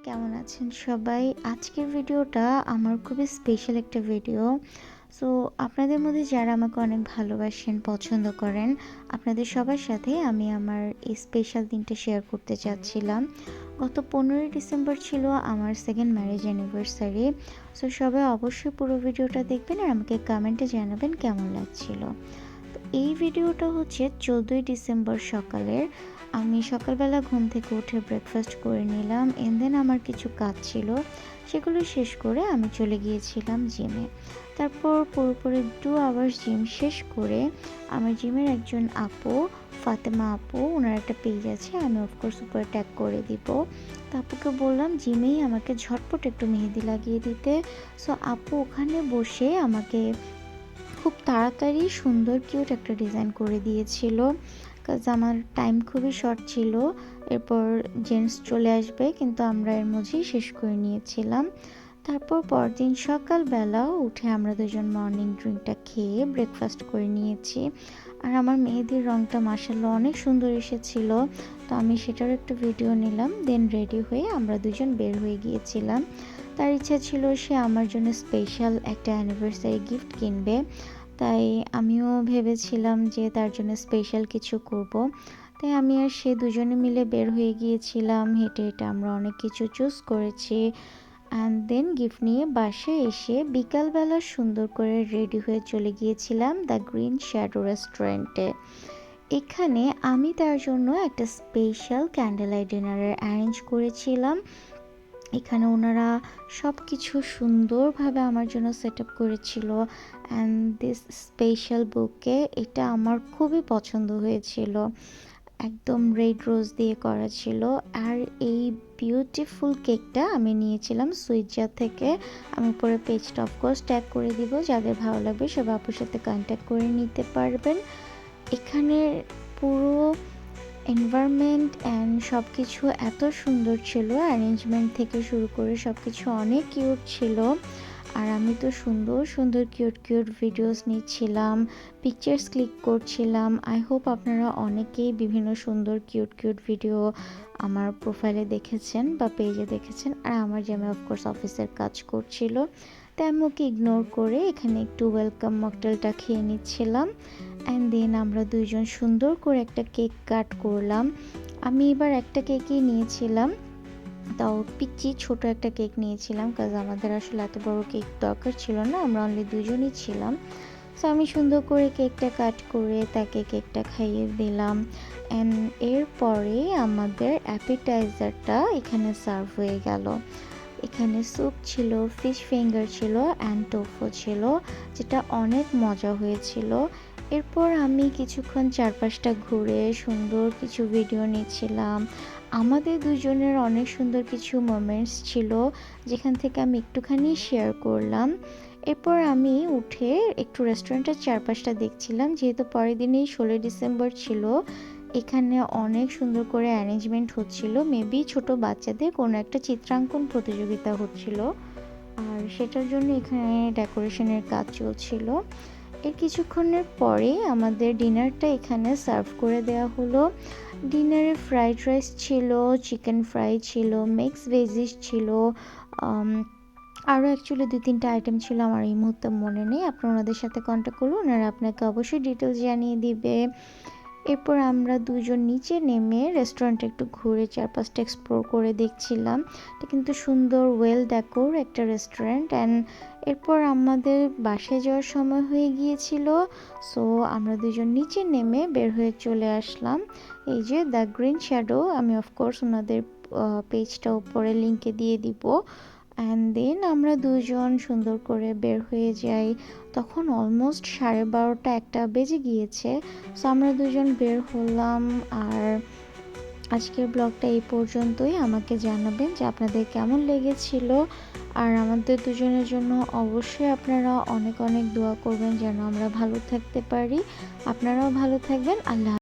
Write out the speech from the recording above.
কেমন আছেন সবাই? আজকের ভিডিওটা আমার খুবই স্পেশাল একটা ভিডিও। সো আপনাদের মধ্যে যারা আমাকে অনেক ভালোবাসেন, পছন্দ করেন, আপনাদের সবার সাথে আমি আমার এই স্পেশাল দিনটা শেয়ার করতে চাচ্ছিলাম। গত 15ই ডিসেম্বর ছিল আমার সেকেন্ড ম্যারেজ অ্যানিভার্সারি। সো সবাই অবশ্যই পুরো ভিডিওটা দেখবেন আর আমাকে কমেন্টে জানাবেন কেমন লাগছিল। তো এই ভিডিওটা হচ্ছে 14ই ডিসেম্বর সকালের। আমি সকালবেলা ঘুম থেকে উঠে ব্রেকফাস্ট করে নিলাম। দেন আমার কিছু কাজ ছিল, সেগুলো শেষ করে আমি চলে গিয়েছিলাম জিমে। তারপর পুরোপুরি 2 আওয়ার্স জিম শেষ করে আমার জিমের একজন আপু, ফাতেমা আপু, ওনার একটা পেজ আছে, আমি অফকোর্স উপরে ট্যাগ করে দিব। তো আপুকে বললাম জিমেই আমাকে ঝটপট একটু মেহেদি লাগিয়ে দিতে। সো আপু ওখানে বসে আমাকে খুব তাড়াতাড়ি সুন্দর কিউট একটা ডিজাইন করে দিয়েছিল। কাজ আমার টাইম খুবই শর্ট ছিল, এরপর জেন্টস চলে আসবে, কিন্তু আমরা এর মধ্যেই শেষ করে নিয়েছিলাম। তারপর পরদিন সকালবেলা উঠে আমরা দুজন মর্নিং ড্রিঙ্কটা খেয়ে ব্রেকফাস্ট করে নিয়েছি। আর আমার মেহেদির রঙটা মাশাআল্লাহ অনেক সুন্দর এসেছিল, তো আমি সেটার একটু ভিডিও নিলাম। দেন রেডি হয়ে আমরা দুজন বের হয়ে গিয়েছিলাম। তার ইচ্ছা ছিল সে আমার জন্য স্পেশাল একটা অ্যানিভার্সারি গিফট কিনবে, তাই আমিও ভেবেছিলাম যে তার জন্য স্পেশাল কিছু করব। তাই আমি আর সে দুজনে মিলে বের হয়ে গিয়েছিলাম। হেঁটে হেঁটে আমরা অনেক কিছু চুজ করেছি। অ্যান্ড দেন গিফট নিয়ে বাসায় এসে বিকালবেলা সুন্দর করে রেডি হয়ে চলে গিয়েছিলাম দ্য গ্রিন শ্যাডো রেস্টুরেন্টে। এখানে আমি তার জন্য একটা স্পেশাল ক্যান্ডেল লাইট ডিনারের অ্যারেঞ্জ করেছিলাম। এখানে ওনারা সব কিছু সুন্দরভাবে আমার জন্য সেট আপ করেছিল। অ্যান্ড দিস স্পেশাল বুকে এটা আমার খুবই পছন্দ হয়েছিল, একদম রেড রোজ দিয়ে করা ছিল। আর এই বিউটিফুল কেকটা আমি নিয়েছিলাম সুইটজা থেকে। আমি পরে পেজটা অফকোর্স ট্যাগ করে দিব, যাদের ভালো লাগবে সব আপুর সাথে কন্ট্যাক্ট করে নিতে পারবেন। এখানের পুরো এনভায়রনমেন্ট অ্যান্ড সব কিছু এত সুন্দর ছিল, অ্যারেঞ্জমেন্ট থেকে শুরু করে সব কিছু অনেক কিউট ছিল। আর আমি তো সুন্দর সুন্দর কিউট কিউট ভিডিওস নিচ্ছিলাম, পিকচার্স ক্লিক করছিলাম। আই হোপ আপনারা অনেকেই বিভিন্ন সুন্দর কিউট কিউট ভিডিও আমার প্রোফাইলে দেখেছেন বা পেজে দেখেছেন। আর আমার যে আমি অফকোর্স অফিসের কাজ করছিল, তাই আমি ওকে ইগনোর করে এখানে একটু ওয়েলকাম মকটেলটা খেয়ে নিচ্ছিলাম। অ্যান্ড দেন আমরা দুইজন সুন্দর করে একটা কেক কাট করলাম। আমি এবার একটা কেকই নিয়েছিলাম, তাও পিচ্চি ছোট একটা কেক নিয়েছিলাম, কাজ আমাদের আসলে এত বড় কেক দরকার ছিল না, আমরা অনলি দুজনই ছিলাম। সো আমি সুন্দর করে কেকটা কাট করে তাকে কেকটা খাইয়ে দিলাম। অ্যান্ড এরপরে আমাদের অ্যাপিটাইজারটা এখানে সার্ভ হয়ে গেল। এখানে স্যুপ ছিল, ফিশ ফিঙ্গার ছিল অ্যান্ড টোফু ছিল, যেটা অনেক মজা হয়েছিল। এরপর আমি কিছুক্ষণ চারপাশটা ঘুরে সুন্দর কিছু ভিডিও নিচ্ছিলাম। আমাদের দুজনের অনেক সুন্দর কিছু মোমেন্টস ছিল, যেখান থেকে আমি একটুখানি শেয়ার করলাম। এরপর আমি উঠে একটু রেস্টুরেন্টের চারপাশটা দেখছিলাম, যেহেতু পরের দিনেই 16 ডিসেম্বর ছিল। এখানে অনেক সুন্দর করে অ্যারেঞ্জমেন্ট হচ্ছিল, মেবি ছোট বাচ্চাদের কোনো একটা চিত্রাঙ্কন প্রতিযোগিতা হচ্ছিল, আর সেটার জন্য এখানে ডেকোরেশনের কাজ চলছিল। এর কিছুক্ষণের পরে আমাদের ডিনারটা এখানে সার্ভ করে দেওয়া হলো। ডিনারে ফ্রাইড রাইস ছিল, চিকেন ফ্রাই ছিল, মিক্স ভেজিস ছিল, আরও অ্যাকচুয়ালি 2-3টা আইটেম ছিল, আমার এই মুহূর্তে মনে নেই। আপনারা ওনাদের সাথে কন্ট্যাক্ট করলে ওনারা আপনাকে অবশ্যই ডিটেলস জানিয়ে দিবে। এরপর আমরা দুজন নিচে নেমে রেস্টুরেন্টে একটু ঘুরে চারপাশটা এক্সপ্লোর করে দেখছিলাম। এটা কিন্তু সুন্দর ওয়েল ডেকোর একটা রেস্টুরেন্ট। অ্যান্ড এরপর আমাদের বাসায় যাওয়ার সময় হয়ে গিয়েছিল, সো আমরা দুজন নিচে নেমে বের হয়ে চলে আসলাম। এই যে দ্য গ্রিন শ্যাডো, আমি অফকোর্স ওনাদের পেজটা উপরে লিঙ্কে দিয়ে দিব। অ্যান্ড দেন আমরা দুজন সুন্দর করে বের হয়ে যাই। তখন অলমোস্ট 12:30-1টা বেজে গিয়েছে। সো আমরা দুজন বের হলাম। আর আজকের ব্লগটা এই পর্যন্তই। আমাকে জানাবেন যে আপনাদের কেমন লেগেছিল। আর আমাদের দুজনের জন্য অবশ্যই আপনারা অনেক অনেক দোয়া করবেন যেন আমরা ভালো থাকতে পারি। আপনারাও ভালো থাকবেন। আল্লাহ।